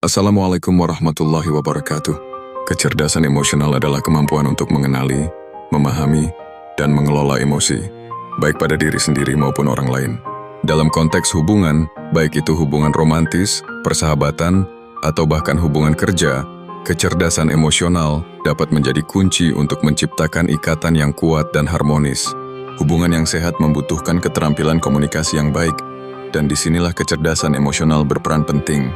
Assalamualaikum warahmatullahi wabarakatuh. Kecerdasan emosional adalah kemampuan untuk mengenali, memahami, dan mengelola emosi, baik pada diri sendiri maupun orang lain. Dalam konteks hubungan, baik itu hubungan romantis, persahabatan, atau bahkan hubungan kerja, kecerdasan emosional dapat menjadi kunci untuk menciptakan ikatan yang kuat dan harmonis. Hubungan yang sehat membutuhkan keterampilan komunikasi yang baik, dan disinilah kecerdasan emosional berperan penting.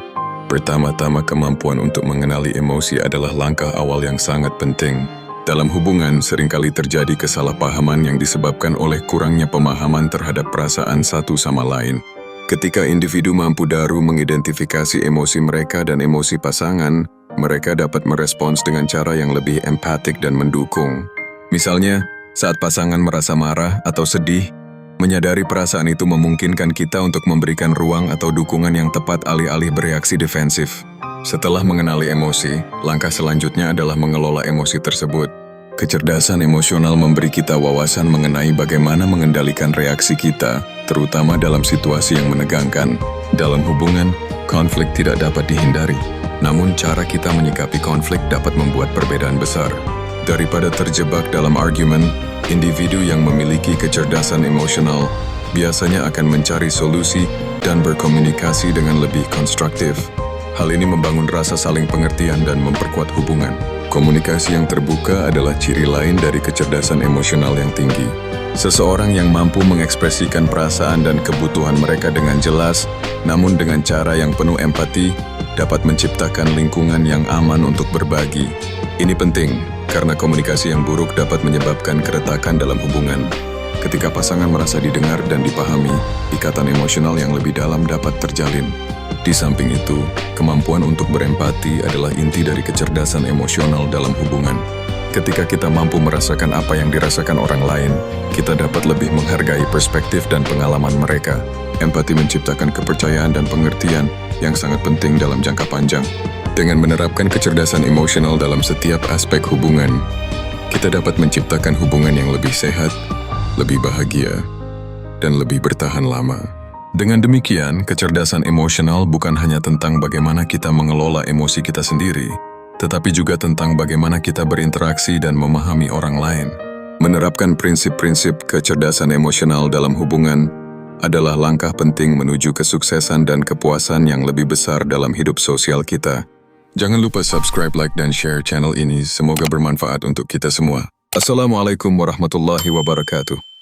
Pertama-tama, kemampuan untuk mengenali emosi adalah langkah awal yang sangat penting. Dalam hubungan, seringkali terjadi kesalahpahaman yang disebabkan oleh kurangnya pemahaman terhadap perasaan satu sama lain. Ketika individu mampu daru mengidentifikasi emosi mereka dan emosi pasangan, mereka dapat merespons dengan cara yang lebih empatik dan mendukung. Misalnya, saat pasangan merasa marah atau sedih, menyadari perasaan itu memungkinkan kita untuk memberikan ruang atau dukungan yang tepat alih-alih bereaksi defensif. Setelah mengenali emosi, langkah selanjutnya adalah mengelola emosi tersebut. Kecerdasan emosional memberi kita wawasan mengenai bagaimana mengendalikan reaksi kita, terutama dalam situasi yang menegangkan. Dalam hubungan, konflik tidak dapat dihindari. Namun cara kita menyikapi konflik dapat membuat perbedaan besar. Daripada terjebak dalam argumen, individu yang memiliki kecerdasan emosional biasanya akan mencari solusi dan berkomunikasi dengan lebih konstruktif. Hal ini membangun rasa saling pengertian dan memperkuat hubungan. Komunikasi yang terbuka adalah ciri lain dari kecerdasan emosional yang tinggi. Seseorang yang mampu mengekspresikan perasaan dan kebutuhan mereka dengan jelas, namun dengan cara yang penuh empati, dapat menciptakan lingkungan yang aman untuk berbagi. Ini penting, karena komunikasi yang buruk dapat menyebabkan keretakan dalam hubungan. Ketika pasangan merasa didengar dan dipahami, ikatan emosional yang lebih dalam dapat terjalin. Di samping itu, kemampuan untuk berempati adalah inti dari kecerdasan emosional dalam hubungan. Ketika kita mampu merasakan apa yang dirasakan orang lain, kita dapat lebih menghargai perspektif dan pengalaman mereka. Empati menciptakan kepercayaan dan pengertian yang sangat penting dalam jangka panjang. Dengan menerapkan kecerdasan emosional dalam setiap aspek hubungan, kita dapat menciptakan hubungan yang lebih sehat, lebih bahagia, dan lebih bertahan lama. Dengan demikian, kecerdasan emosional bukan hanya tentang bagaimana kita mengelola emosi kita sendiri, tetapi juga tentang bagaimana kita berinteraksi dan memahami orang lain. Menerapkan prinsip-prinsip kecerdasan emosional dalam hubungan adalah langkah penting menuju kesuksesan dan kepuasan yang lebih besar dalam hidup sosial kita. Jangan lupa subscribe, like, dan share channel ini. Semoga bermanfaat untuk kita semua. Assalamualaikum warahmatullahi wabarakatuh.